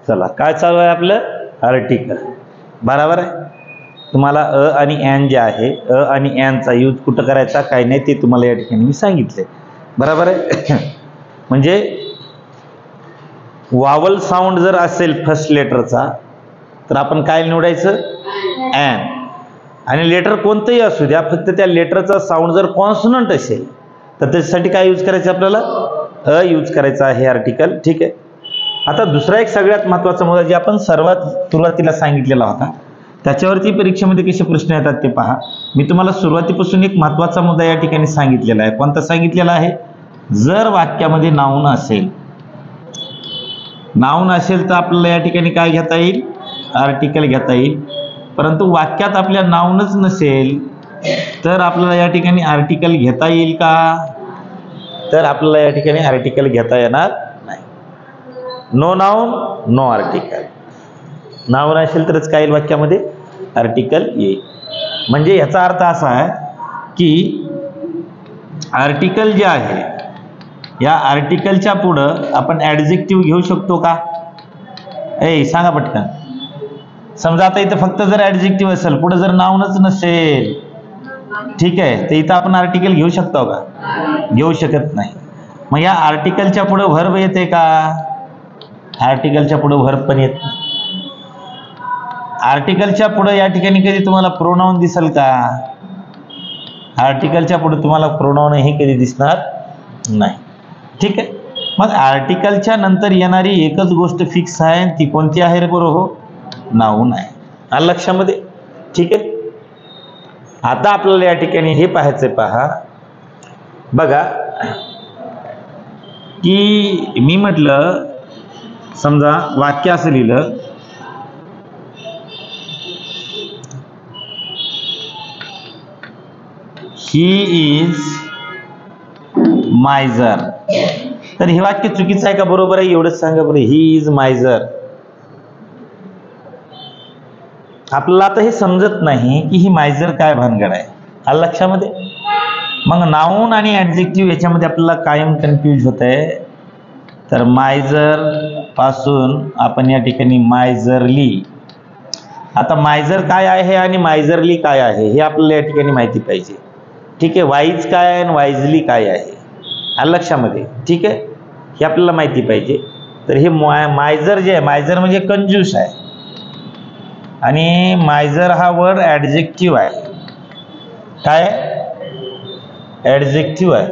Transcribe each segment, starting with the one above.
चला काय चालू आहे आपलं आर्टिकल, बरोबर आहे. तुम्हाला अ आणि ॲन जे आहे, अ आणि ॲनचा यूज कुठं करायचा काय नाही ते तुम्हाला या ठिकाणी मी सांगितले, बरोबर आहे. म्हणजे वावल साऊंड जर असेल फर्स्ट लेटरचा तर आपण काय निवडायचं, ॲन. आणि लेटर कोणतंही असू द्या, फक्त त्या लेटरचा साऊंड जर कॉन्सोनंट असेल तर त्याच्यासाठी काय यूज करायचं आपल्याला, अ यूज करायचा आहे आर्टिकल. ठीक आहे. आता दुसरा एक सगळ्यात महत्त्वाचा मुद्दा जे आपण सर्वात सुरुवातीला सांगितलेला होता, त्याच्यावरती परीक्षेमध्ये कसे प्रश्न येतात ते पहा. मी तुम्हाला सुरुवातीपासून एक महत्त्वाचा मुद्दा या ठिकाणी सांगितलेला आहे. कोणता सांगितलेला आहे, जर वाक्यामध्ये नाऊन असेल, नाऊन असेल तर आपल्याला या ठिकाणी काय घेता येईल, आर्टिकल घेता येईल. परंतु वाक्यात आपल्या नाऊनच नसेल तर आपल्याला या ठिकाणी आर्टिकल घेता येईल का, तर आपल्याला या ठिकाणी आर्टिकल घेता येणार नाही. No noun no article. Noun असेल तरच काय येईल वाक्यामध्ये, आर्टिकल येईल. म्हणजे याचा अर्थ असा आहे की आर्टिकल जे आहे, या आर्टिकलच्या पुढं आपण ॲडजेक्टिव्ह घेऊ शकतो का, सांगा पटकन. समजा आता इथं फक्त जर ॲडजेक्टिव्ह असेल, पुढे जर नाऊनच नसेल, ठीक आहे, तर इथं आपण आर्टिकल घेऊ शकतो का, घेऊ शकत नाही. मग या आर्टिकलच्या पुढे व्हर्ब येते का, आर्टिकलच्या पुढे व्हर्ब पण येत नाही. आर्टिकलच्या पुढे या ठिकाणी कधी तुम्हाला प्रोनाउन दिसेल का, आर्टिकलच्या पुढे तुम्हाला प्रोनाउन हे कधी दिसणार नाही. ठीक आहे. मग आर्टिकलच्या नंतर येणारी एकच गोष्ट फिक्स आहे, ती कोणती आहे रे बरोबर, हो, नाऊन आहे. आलं लक्षामध्ये. ठीक आहे. आता आपल्याला या ठिकाणी हे पाहायचं, पहा बघा की मी म्हटलं समजा वाक्य असं लिहिलं, ही इज मायझर, तर हे वाक्य चुकीचं आहे का बरोबर आहे, एवढंच सांगा बरं. He is miser. आपल्याला आता हे समजत नाही की ही मायझर काय भानगड आहे. आलं लक्षामध्ये. मग नाऊन आणि ॲडजेक्टिव्ह याच्यामध्ये आपल्याला कायम कन्फ्यूज होत आहे. तर मायझर पासून आपण या ठिकाणी मायझरली, आता मायझर काय आहे आणि मायझरली काय आहे हे आपल्याला या ठिकाणी माहिती पाहिजे. ठीक आहे. वाईज काय आहे आणि वाईजली काय आहे, आलं लक्षामध्ये. ठीक आहे. हे आपल्याला माहिती पाहिजे. तर हे मायझर जे आहे, मायझर म्हणजे कंजूस आहे, आणि मायझर हा वर्ड ॲडजेक्टिव्ह आहे. काय, ॲडजेक्टिव्ह आहे,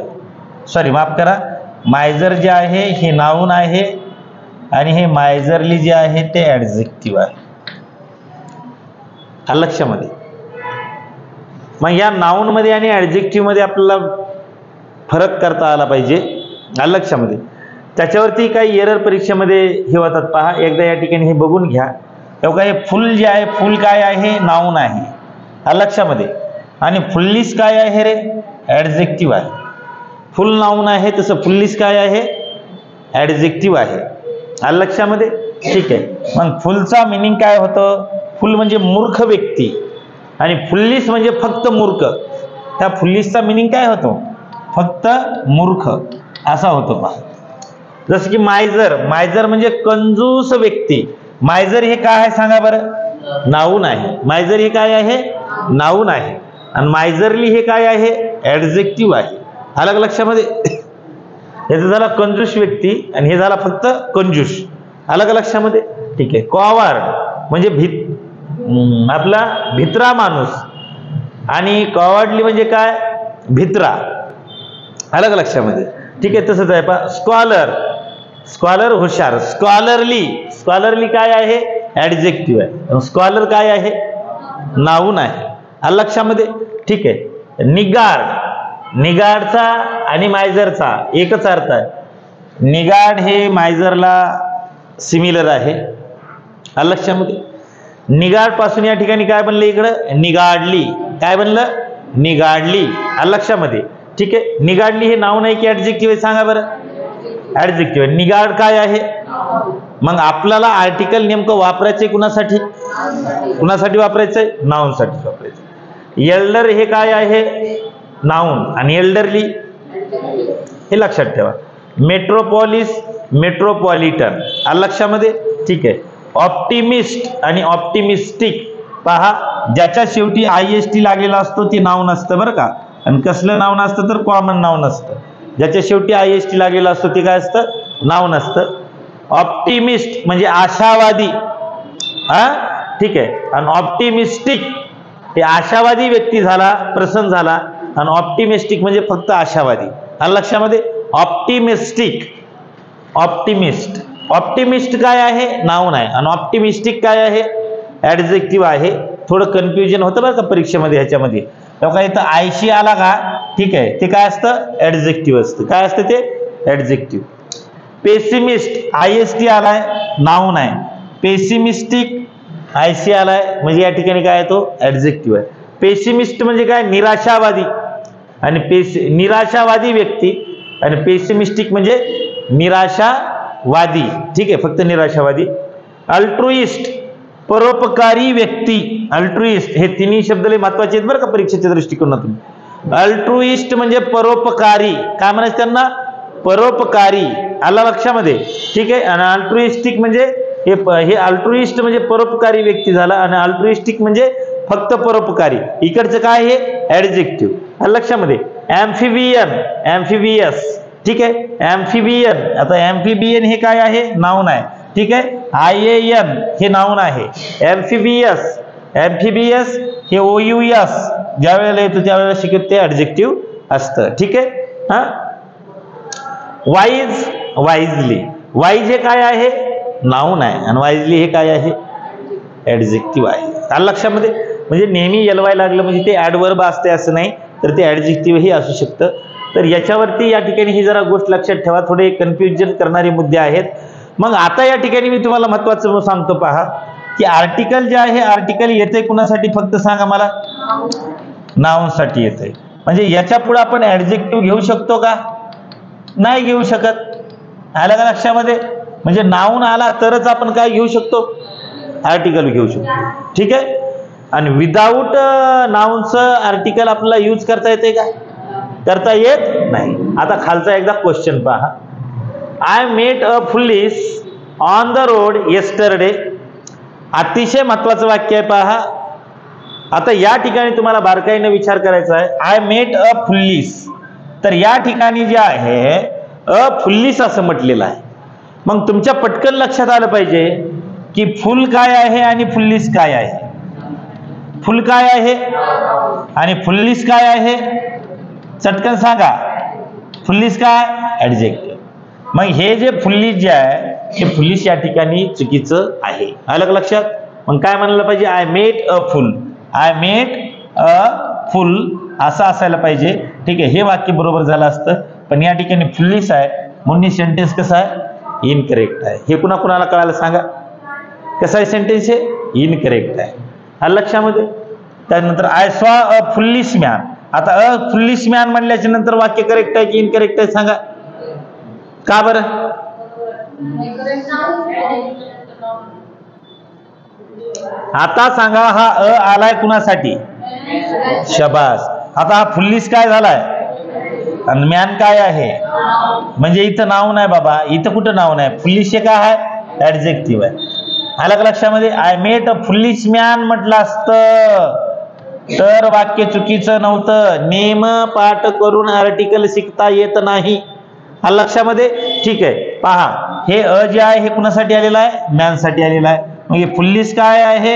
सॉरी माफ करा. मायझर जे आहे हे नाऊन आहे आणि हे मायझरली जे आहे ते ॲडजेक्टिव्ह आहे. आलं लक्षामध्ये. मग या नाऊनमध्ये आणि ॲडजेक्टिव्हमध्ये आपल्याला फरक करता आला पाहिजे. आलं लक्षामध्ये. त्याच्यावरती काही एरर परीक्षेमध्ये हे होतात, पहा एकदा या ठिकाणी हे बघून घ्या. तेव्हा हे फुल जे आहे, फुल काय आहे, नाऊन आहे. आलं लक्षामध्ये. आणि फुल्लीस काय आहे रे, ॲडजेक्टिव्ह आहे. फुल नाऊन आहे, तसं फुल्लीस काय आहे, ॲडजेक्टिव्ह आहे. आलं लक्षामध्ये. ठीक आहे. मग फुलचा मिनिंग काय होतं, फुल म्हणजे मूर्ख व्यक्ती, आणि फुल्लीस म्हणजे फक्त मूर्ख. त्या फुल्लीसचा मिनिंग काय होतो, फक्त मूर्ख असा होतो. पहा जसं की मायझर, मायझर म्हणजे कंजूस व्यक्ती. मायझर हे काय आहे सांगा बरं, नाऊन आहे. मायझर हे काय आहे, नाऊन आहे. आणि मायझरली हे काय आहे, ॲडजेक्टिव्ह आहे. आलं लक्षामध्ये. याचं झाला कंजूस व्यक्ती आणि हे झाला फक्त कंजूस. आलं का लक्षामध्ये. ठीक आहे. कॉवर्ड म्हणजे आपला भित्रा माणूस, आणि कॉवर्डली म्हणजे काय, भित्रा. आलं का लक्षामध्ये. ठीक आहे. तसंच आहे पहा. स्कॉलर, स्कॉलर हुशार. स्कॉलरली, स्कॉलरली काय आहे, ॲडजेक्टिव्ह आहे. स्कॉलर काय आहे, नाऊन आहे. आलं लक्षामध्ये. ठीक आहे. निगार्ड, निगार्डचा आणि मायझरचा एकच अर्थ आहे. निगार्ड हे मायझरला सिमिलर आहे. आलं लक्षामध्ये. निगार्ड पासून या ठिकाणी काय बनलं, इकडं निगार्डली. काय बनलं, निगार्डली. आलं लक्षामध्ये. ठीक आहे. निगार्डली हे नाऊन आहे की ॲडजेक्टिव्ह आहे सांगा बरं, ॲडजेक्टिव्ह आहे. निगार्ड काय आहे. मग आपल्याला आर्टिकल नेमकं वापरायचंय कुणासाठी, कुणासाठी वापरायचंय, नाऊनसाठी वापरायचं. एल्डर हे काय आहे, नाऊन, आणि एल्डरली हे लक्षात ठेवा. मेट्रोपॉलिस, मेट्रोपॉलिटन. आलं लक्षामध्ये. ठीक आहे. ऑप्टिमिस्ट आणि ऑप्टिमिस्टिक पहा, ज्याच्या शेवटी IST लागलेला असतो ते नाउन असतं बरं का. आणि कसलं नाउन असतं तर कॉमन नाउन असतं. ज्याच्या शेवटी IST लागलेला असतो ते काय असतं, नाउन असतं. ऑप्टिमिस्ट म्हणजे आशावादी, ठीक आहे. आणि ऑप्टिमिस्टिक हे आशावादी व्यक्ती झाला, प्रसन्न झाला. आणि ऑप्टिमिस्टिक म्हणजे फक्त आशावादी. आलं लक्षामध्ये. Optimistic, optimist. ऑप्टिमिस्ट काय आहे, नाउन आहे. आणि ऑप्टिमिस्टिक काय आहे, ऍडजेक्टिव्ह आहे. थोडं कन्फ्युजन होतं बरं का परीक्षेमध्ये. ह्याच्यामध्ये तेव्हा इथं आयशी आला का, ठीक आहे, ते काय असतं, ऍडजेक्टिव्ह असतं. काय असतं ते, ऍडजेक्टिव्ह. पेसिमिस्ट IST आलाय, नाउन आहे. पेसिमिस्टिक IC आलाय म्हणजे या ठिकाणी काय आहे, तो ऍडजेक्टिव्ह आहे. पेसिमिस्ट म्हणजे काय, निराशावादी. आणि निराशावादी व्यक्ती. आणि पेसिमिस्टिक म्हणजे निराशावादी, ठीक आहे, फक्त निराशावादी. अल्ट्रुइस्ट परोपकारी व्यक्ती. अल्ट्रुइस्ट हे तिन्ही शब्द लय महत्वाचे आहेत बरं का परीक्षेच्या दृष्टिकोनातून. अल्ट्रुइस्ट म्हणजे परोपकारी. काय म्हणायचं त्यांना, परोपकारी. आला लक्षामध्ये, ठीक आहे. आणि अल्ट्रुइस्टिक म्हणजे हे अल्ट्रुइस्ट म्हणजे परोपकारी व्यक्ती झाला. आणि अल्ट्रुइस्टिक म्हणजे फक्त परोपकारी. इकडचं काय हे ऍडजेक्टिव्ह. लक्षामध्ये. ऍम्फिबियन, ऍम्फिबियस, ठीक आहे. ऍम्फिबियन, आता ऍम्फिबियन हे काय आहे, नाउन आहे, ठीक आहे. IAN हे नाउन आहे. ऍम्फिबियस, ऍम्फिबियस हे OUS ज्या वेळेला येतो त्यावेळेला शिकत ते ऍडजेक्टिव्ह असतं, ठीक आहे. Wise, wisely. वाईज हे काय आहे, नाउन आहे. आणि वाईजली हे काय आहे, ऍडजेक्टिव्ह आहे. आलं लक्षामध्ये. म्हणजे नेहमी LY लागलं म्हणजे ते ऍडवर्ब असते असं नाही, तर ते ऍडजेक्टिव्ह ही असू शकतं. तर याच्यावरती या ठिकाणी ही जरा गोष्ट लक्षात ठेवा. थोडे कन्फ्युजन करणारे मुद्दे आहेत. मग आता या ठिकाणी मी तुम्हाला महत्वाचं सांगतो पहा, की आर्टिकल जे आहे, आर्टिकल येते कुणासाठी, फक्त सांगा मला, नाउन साठी येते. म्हणजे याच्या पुढे आपण ऍडजेक्टिव्ह घेऊ शकतो का, नाही घेऊ शकत. आलं का लक्षामध्ये. म्हणजे नाउन आला तरच आपण काय घेऊ शकतो, आर्टिकल घेऊ शकतो, ठीक आहे. आणि विदाऊट नाउनचं आर्टिकल आपल्याला यूज करता येते का, करता येत नाही. आता खालचा एकदा क्वेश्चन पहा. I met a police on the road yesterday. अतिशय महत्वाचं वाक्य आहे पहा. आता या ठिकाणी तुम्हाला बारकाईने विचार करायचा आहे. आय मेट अ पुलिस, तर या ठिकाणी जे आहे अ पुलिस असं म्हटलेलं आहे. मग तुमच्या पटकन लक्षात आलं पाहिजे की फुल काय आहे आणि पुलिस काय आहे. फुल काय आहे आणि पुलिस काय आहे, चटकन सांगा. पुलिस काय, ऍडजेक्टिव्ह. मग हे जे पुलिस जे आहे हे पुलिस या ठिकाणी चुकीचं आहे. आलं का लक्षात. मग काय म्हणायला पाहिजे, I met a full. I met a फुल असं असायला पाहिजे, ठीक आहे. हे वाक्य बरोबर झालं असतं. पण या ठिकाणी पुलिस आहे म्हणून सेंटेन्स कसं आहे, इनकरेक्ट आहे. हे कुणा कुणाला कळायला सांगा, कसं आहे सेंटेन्स, हे इनकरेक्ट आहे. आलं लक्षामध्ये. त्यानंतर I saw a police man. आता अ पुलिस मॅन म्हणल्याच्या नंतर वाक्य करेक्ट आहे की इनकरेक्ट आहे सांगा, का बरं. आता सांगा, हा अ आलाय कुणासाठी, शबास. आता हा पुलिस काय झालाय आणि मॅन काय आहे, म्हणजे इथं नाउन आहे बाबा. इथं कुठं नाउन आहे, पुलिस हे काय आहे, ऍडजेक्टिव्ह आहे. आलं का लक्षामध्ये. I met a police man म्हटलं असतं तर वाक्य चुकीचं नव्हतं. नेम पाठ करून आर्टिकल शिकता येत नाही. आलं लक्षामध्ये, ठीक आहे. पहा, हे अ जे आहे हे कुणासाठी आलेलं आहे, मॅन साठी आलेलं आहे. मग हे पुलिस काय आहे,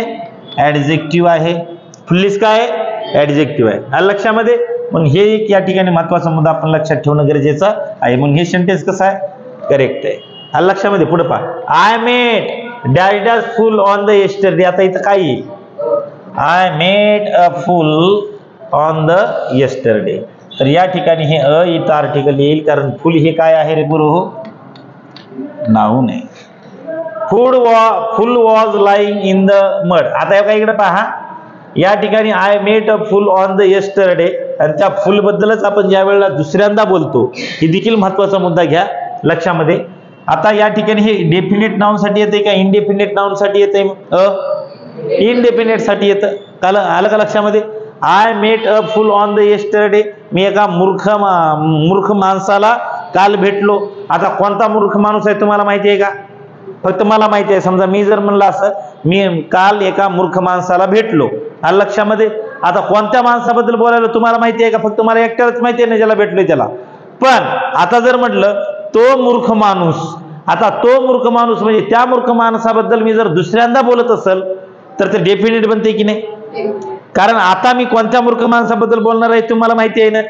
ऍडजेक्टिव्ह आहे. पुलिस काय, ऍडजेक्टिव्ह आहे. आलं लक्षामध्ये. मग हे एक या ठिकाणी महत्वाचा मुद्दा आपण लक्षात ठेवणं गरजेचं आहे. मग हे सेंटेन्स कसं आहे, करेक्ट आहे. आलं लक्षामध्ये. पुढे पहा, I met dash full on the yesterday. आता इथं काय येईल, I met a fool on the yesterday. तर या ठिकाणी हे अ इथं आर्टिकल येईल, कारण फुल हे काय आहे रे गुरु, नाउन आहे. फुल was lying in the mud. आता काय इकडे पहा, या ठिकाणी I met a fool on the yesterday, आणि त्या फुल बद्दलच आपण ज्या वेळेला दुसऱ्यांदा बोलतो ही देखील महत्वाचा मुद्दा घ्या लक्षामध्ये. आता या ठिकाणी हे डेफिनेट नाउन साठी येते का इनडेफिनेट नाउन साठी येते, इनडेफिनेट साठी येतं. आलं का लक्षामध्ये. I met a fool on the yesterday, मी एका मूर्ख माणसाला काल भेटलो. आता कोणता मूर्ख माणूस आहे तुम्हाला माहिती आहे का, फक्त मला माहिती आहे, समजा मी जर म्हणलं असं, मी काल एका मूर्ख माणसाला भेटलो, आलं लक्षामध्ये. आता कोणत्या माणसाबद्दल बोलायला तुम्हाला माहिती आहे का? फक्त मला एकट्यालाच माहिती आहे ना ज्याला भेटलोय त्याला. पण आता जर म्हटलं तो मूर्ख माणूस, आता तो मूर्ख माणूस म्हणजे त्या मूर्ख माणसाबद्दल मी जर दुसऱ्यांदा बोलत असेल तर ते डेफिनेट बनते की नाही? कारण आता मी कोणत्या मूर्ख माणसाबद्दल बोलणार आहे तुम्हाला माहिती आहे ना,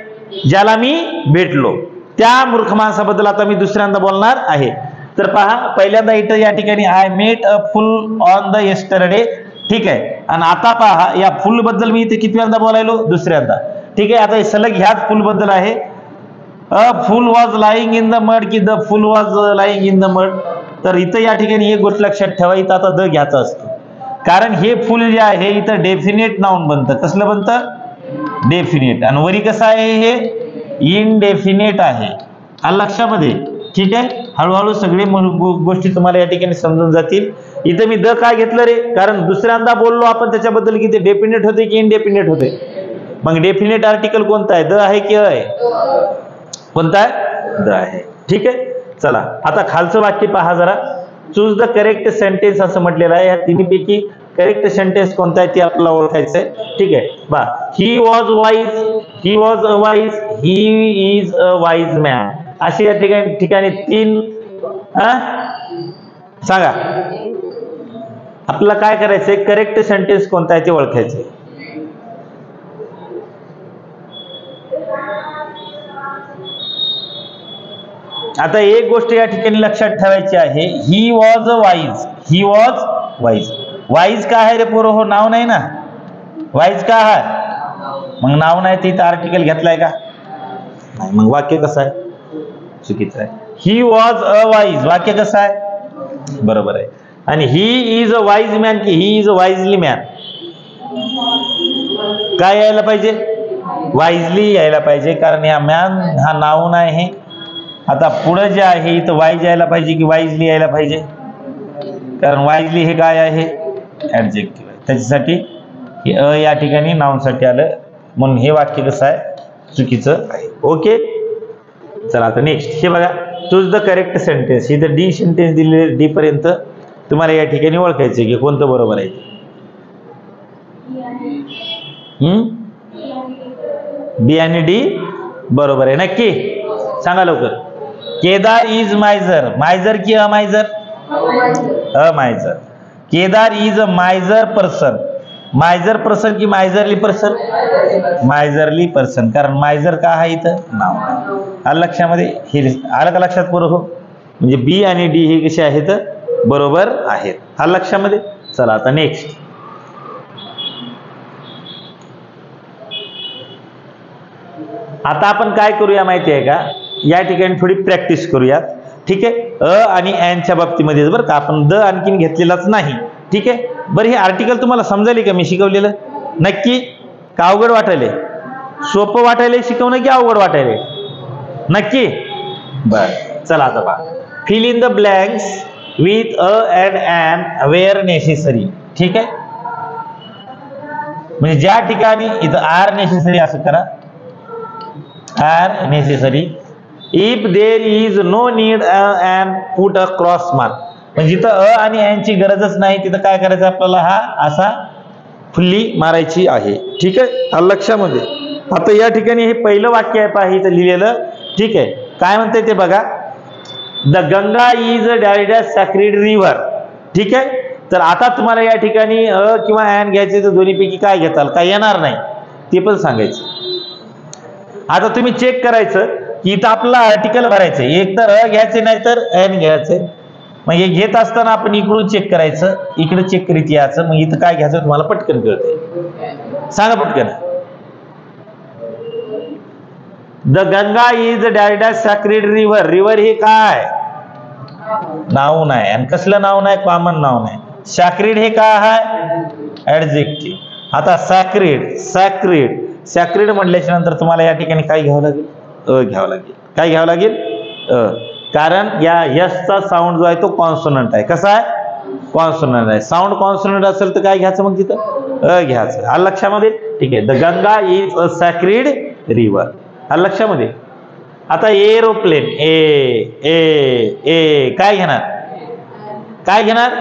ज्याला मी भेटलो त्या मूर्ख माणसाबद्दल आता मी दुसऱ्यांदा बोलणार आहे. तर पहा, पहिल्यांदा इथं या ठिकाणी I met a fool on the yesterday, ठीक आहे. आणि आता पहा, या फुल बद्दल मी इथे कितव्यांदा बोलायलो? दुसऱ्यांदा, ठीक आहे. आता हे सलग ह्याच फुल बद्दल आहे. A fool was lying in the mud की the fool was lying in the mud. तर इथं या ठिकाणी एक गोष्ट लक्षात ठेवा, इथं आता द घ्यायचा असतो, कारण हे फुल जे आहे इथं डेफिनेट नाउन बनतं. कसलं बनतं? डेफिनेट. आणि वरी कसं आहे? हे इनडेफिनेट आहे, आलं लक्षामध्ये, ठीक आहे. हळूहळू सगळे गोष्टी तुम्हाला या ठिकाणी समजून जातील. इथं मी द काय घेतलं रे? कारण दुसऱ्यांदा बोललो आपण त्याच्याबद्दल की ते डेफिनेट होते की इनडेफिनेट होते. मग डेफिनेट आर्टिकल कोणता आहे? द आहे की आहे? कोणता आहे? द आहे, ठीक आहे. चला आता खालचं वाक्य पहा जरा. चूज द करेक्ट सेंटेन्स असं म्हटलेलं आहे. या तिन्हीपैकी करेक्ट सेंटेन्स कोणता आहे ते आपल्याला ओळखायचं आहे, ठीक आहे. बा, he was wise, he was a wise, he is a wise man, अशी या ठिकाणी तीन सांगा. आपल्याला काय करायचंय? करेक्ट सेंटेन्स कोणता आहे ते ओळखायचंय. आता एक गोष्ट या ठिकाणी लक्षात ठेवायची आहे, he was a wise, he was wise. Wise काय आहे रे पोरं? हो, नाव नाही ना. वाईज काय आहे? मग नाव नाही, तिथं आर्टिकल घेतलाय का? नाही. मग वाक्य कसं आहे? चुकीचं आहे. ही वॉज अ वाईज, वाक्य कसं आहे? बरोबर आहे. आणि he is a wise man की he is a wisely man, काय यायला पाहिजे? वाईजली यायला पाहिजे, कारण या मॅन हा नाउन आहे. आता पुढे जे आहे इथं वाईज यायला पाहिजे की वाईजली यायला पाहिजे? कारण वाईजली हे काय आहे? ऍडजेक्टिव्ह आहे. त्याच्यासाठी हे अ या ठिकाणी नाउन साठी आलं, म्हणून हे वाक्य कसं आहे? चुकीचं आहे. ओके, चला आता नेक्स्ट हे बघा. Choose the correct sentence. इथं डी सेंटेन्स दिलेले, डी पर्यंत तुम्हाला या ठिकाणी ओळखायचं की कोणतं बरोबर आहे. बी आणि डी बरोबर आहे नक्की? सांगा लवकर. केदार इज मायझर, मायझर की a miser? A miser. Kedar is a miser person, miser person की मायझरली पर्सन? मायझरली पर्सन, कारण मायझर का आहे इथं? नाव. आलं लक्षामध्ये? हे आलं का लक्षात पूर्ण? हो, म्हणजे बी आणि डी हे कसे आहेत? बरोबर आहेत. आलं लक्षामध्ये? चला आता नेक्स्ट. आता आपण काय करूया माहिती आहे का? या ठिकाणी थोडी प्रॅक्टिस करूया, ठीक आहे. अ आणि ॲनच्या बाबतीमध्ये बरं का, आपण द आणखीन घेतलेलाच नाही, ठीक आहे. बरं, हे आर्टिकल तुम्हाला समजायले का मी शिकवलेलं? नक्की? का अवघड वाटायले? सोपं वाटायले शिकवणं की अवघड वाटायले? नक्की? बर, चला आता पहा. Fill in the blanks with a and an where necessary, ठीक आहे. म्हणजे ज्या ठिकाणी इथं आर नेसेसरी असं करा, are necessary. If there is no need and put a cross mark. म्हणजे जिथं अ आणि ॲनची गरजच नाही तिथं काय करायचं आपल्याला? हा असा फुल्ली मारायची आहे, ठीक आहे. लक्षामध्ये? आता या ठिकाणी हे पहिलं वाक्य आहे पहा इथं लिहिलेलं, ठीक आहे. काय म्हणते ते बघा. The Ganga is a direct sacred river, ठीक आहे. तर आता तुम्हाला या ठिकाणी अ किंवा ॲन घ्यायचे तर दोन्हीपैकी काय घेताल? काय येणार नाही ते पण सांगायचं. आता तुम्ही चेक करायचं की इथं आपला आर्टिकल भरायचं, एक तर अ घ्यायचे नाही तर ॲन घ्यायचे. मग हे घेत असताना आपण इकडून चेक करायचं, इकडे चेक करीत यायचं. मग इथं काय घ्यायचं तुम्हाला पटकन कळते. सांगा पटकन. The Ganga is direct sacred river. River हे काय? नाउन आहे. आणि कसलं नाउन आहे? कॉमन नाउन आहे. सॅक्रेड हे काय आहे? ऍडजेक्टिव्ह. आता सॅक्रेड, सॅक्रेड, सॅक्रेड म्हटल्याच्या नंतर तुम्हाला या ठिकाणी काय घ्यावं लागेल? अ घ्यावं लागेल. काय घ्यावं लागेल? अ. कारण या यसचा साऊंड जो आहे तो कॉन्सोनंट आहे. कसा आहे? कॉन्सोनंट आहे. साऊंड कॉन्सोनंट असेल तर काय घ्यायचं मग तिथं? अ घ्यायचं. आलं लक्षामध्ये? ठीक आहे. The Ganga is a sacred river. आलं लक्षामध्ये? आता एरोप्लेन, ए ए ए काय घेणार? काय घेणार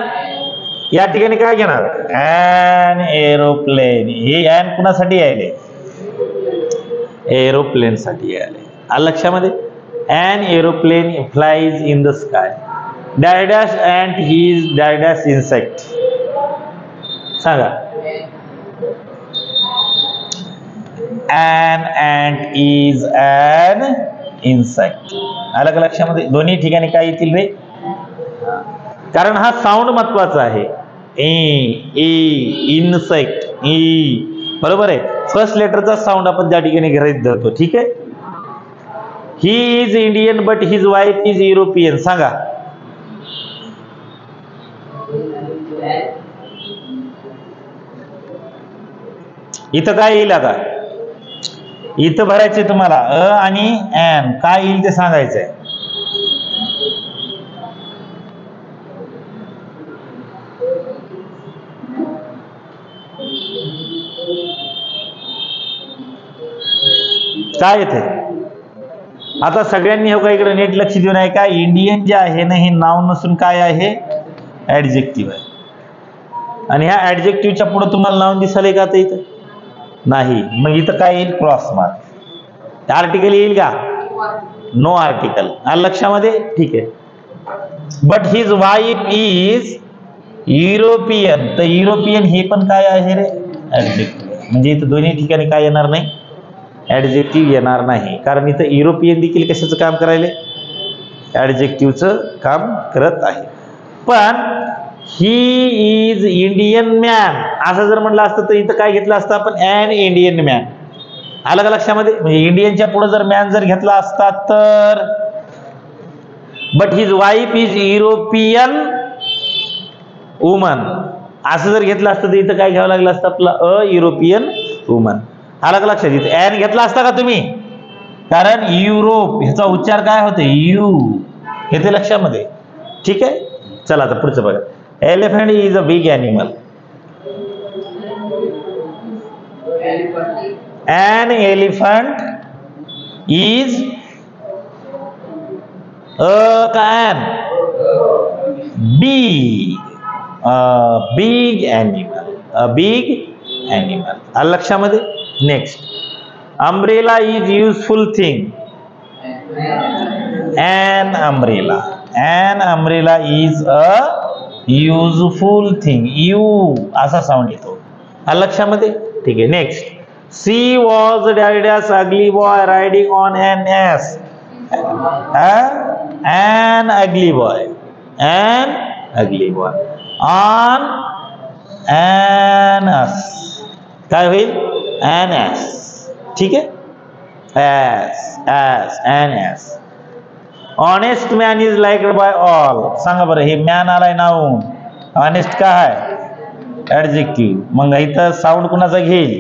या ठिकाणी, काय घेणार ॲन एरोप्लेन. हे ॲन कुणासाठी यायले, एरोप्लेन साठी यायले. आलं लक्षामध्ये. An aeroplane flies in the sky. Dash ant is dash insect. सांगा. An ant is an insect. आलं का लक्षामध्ये. दोन्ही ठिकाणी काय येतील रे, कारण हा साऊंड महत्वाचा आहे. इन्सेक्ट ई बरोबर आहे. फर्स्ट लेटरचा साऊंड आपण त्या ठिकाणी गृहीत धरतो. ठीक आहे. He is Indian but his wife is European. सांगा. इथं काय येईल आता, इथं भरायचे तुम्हाला आणि एन. काय येईल ते सांगायचंय. काय येते आता सगळ्यांनी हो का इकडे नीट लक्ष देऊन आहे का. इंडियन जे आहे ना हे नाव नसून काय आहे, ऍडजेक्टिव्ह आहे. आणि ह्या ऍडजेक्टिव्हच्या पुढे तुम्हाला नाव दिसायला का आता इथं नाही. मग इथं काय येईल, क्रॉस मार्क. आर्टिकल येईल का, नो आर्टिकल. आलं लक्षामध्ये. ठीक आहे. But his wife is European. तर युरोपियन हे पण काय आहे रे, ऍडजेक्टिव्ह. म्हणजे इथं दोन्ही ठिकाणी काय येणार नाही, ऍडजेक्टिव्ह येणार नाही. कारण इथं युरोपियन देखील कशाचं काम करायले, ऍडजेक्टिव्हचं काम करत आहे. पण ही इज इंडियन मॅन असं जर म्हटलं असतं तर इथं काय घेतलं असतं आपण, ॲन इंडियन मॅन. आलं का लक्षामध्ये. म्हणजे इंडियनच्या पुढे जर मॅन जर घेतला असता तर, but his wife is European woman असं जर घेतलं असतं तर इथं काय घ्यावं लागलं असतं आपलं, अ युरोपियन वुमन. आलं का लक्षात. इथं ॲन घेतला असता का तुम्ही, कारण युरोप ह्याचा उच्चार काय होते, यू. येते लक्षामध्ये. ठीक आहे. चला आता पुढचं बघा. Elephant is a big animal. An elephant is an big animal. A big animal. आलं लक्षामध्ये. Next. Umbrella is useful thing. An umbrella. An umbrella is a useful thing. U असा साऊंड येतो. आलं लक्षामध्ये. ठीक आहे. Next. She was dash ugly boy riding on an ass. An ugly boy. An ugly boy on an ass. काय होईल, an ass. ठीक आहे. Ass ass an ass. Honest man is liked by all. सांगा बरं. हे man आलाय noun, honest काय आहे, ऍडजेक्टिव्ह. मग इथं साऊंड कुणाचा घेईल,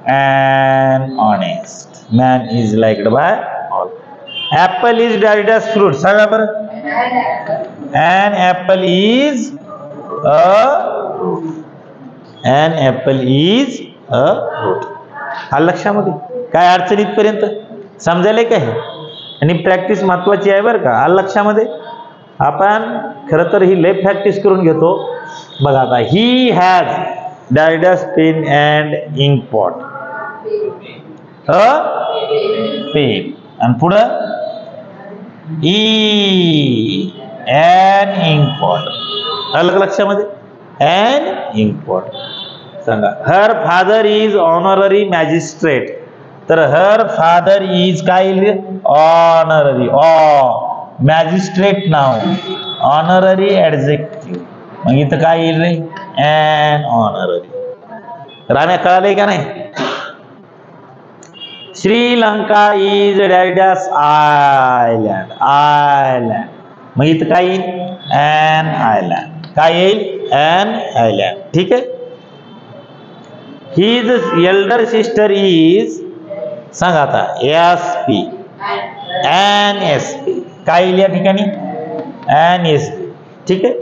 an honest. Man is liked by all. Apple is dash fruit. सांगा बरं. An apple is an apple is a fruit. हा लक्षामध्ये. काय अडचणीत पर्यंत समजायला काय. आणि प्रॅक्टिस महत्वाची आहे बरं का. आलं लक्षामध्ये. आपण खरं तर ही लय प्रॅक्टिस करून घेतो. बघा आता. He has dash pen and ink pot. Pen. आणि पुढं ई अँड इंक पॉट. आलं लक्षामध्ये. And ink pot. सांगा. Her father is honorary magistrate. तर हर फादर इज काय येईल, ऑनररी. मॅजिस्ट्रेट नाव, ऑनररी ऍडजेक्टिव्ह. मग इथं काय येईल रे, ॲन ऑनररी. राण्या कळालंय का नाही. Sri Lanka is dash island. Island. मग इथं काय येईल, ॲन आयलँड. काय येईल, ॲन आयलँड. ठीक आहे. His elder sister is. सांगा आता. S P. An S P. काय येईल या ठिकाणी, एन एस पी. ठीक आहे.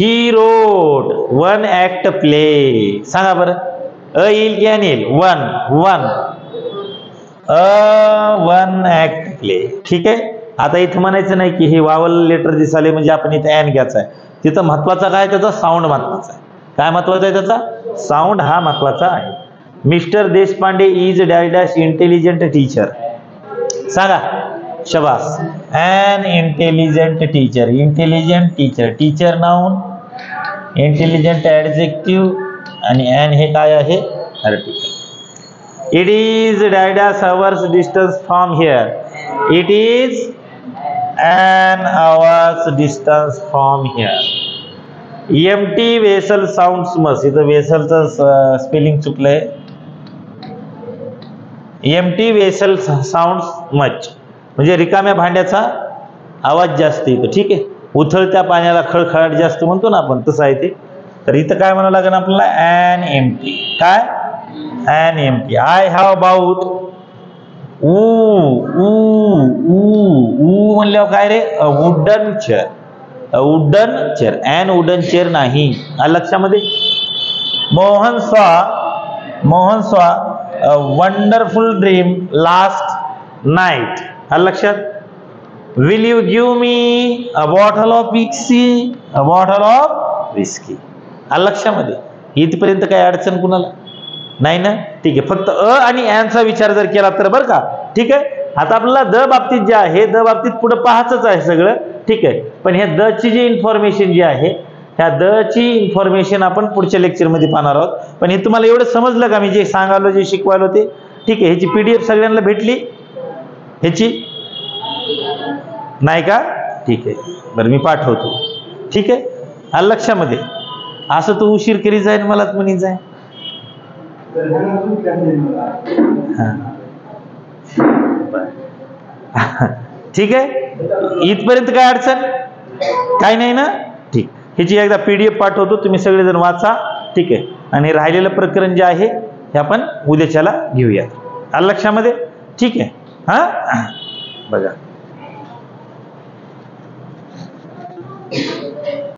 He wrote one act play. सांगा बरं. अ येईल की एन येईल, one. One one act play. ठीक आहे. आता इथं म्हणायचं नाही की हे वावल लेटर दिसाले म्हणजे आपण इथे ॲन घ्यायचा आहे. तिथं महत्वाचा काय त्याचा साऊंड महत्वाचा आहे. काय महत्वाचा आहे त्याचा साऊंड हा महत्वाचा आहे. Mister Deshpande is dash intelligent teacher. सांगा शबास. An intelligent teacher. Intelligent teacher. Teacher noun, intelligent adjective आणि ॲन हे काय आहे article. It is dash hours distance from here. It is an hour's distance from here. Empty vessel sounds much. इथं वेसलचं spelling चुकलंय. Empty vessel sounds much म्हणजे रिकाम्या भांड्याचा आवाज जास्त येतो. ठीक आहे. उथळत्या पाण्याला खळखळाट जास्त म्हणतो ना आपण, तसं आहे ते. तर इथं काय म्हणावं लागेल आपल्याला an empty. काय an empty. I have about म्हणल्यावर काय रे wooden chair. Wooden chair. an wooden chair नाही. लक्षामध्ये. Mohan saw wonderful dream last night. लक्षात. Will you give me a bottle of whisky. A bottle of whisky. लक्षामध्ये. इथपर्यंत काय अडचण कुणाला नाही ना. ठीक आहे. फक्त आणि ॲनचा विचार जर केला तर बरं का. ठीक आहे. आता आपल्याला द बाबतीत जे आहे, द बाबतीत पुढे पाहायचंच आहे सगळं. ठीक आहे. पण ह्या द ची जी इन्फॉर्मेशन जी आहे, ह्या द ची इन्फॉर्मेशन आपण पुढच्या लेक्चरमध्ये पाहणार आहोत. पण हे तुम्हाला एवढं समजलं का मी जे सांगालो, जे शिकवायलो ते. ठीक आहे. ह्याची PDF सगळ्यांना भेटली ह्याची नाही का. ठीक आहे. बरं मी पाठवतो. ठीक आहे. लक्षामध्ये. असं तू उशीर करी जाईल मलाच म्हणी जाय. ठीक आहे. इथपर्यंत काय अडचण काय नाही ना. ठीक. ह्याची एकदा PDF पाठवतो, तुम्ही सगळेजण वाचा. ठीक आहे. आणि राहिलेलं प्रकरण जे आहे हे आपण उद्याच्याला घेऊया. लक्षामध्ये. ठीक आहे. हा बघा.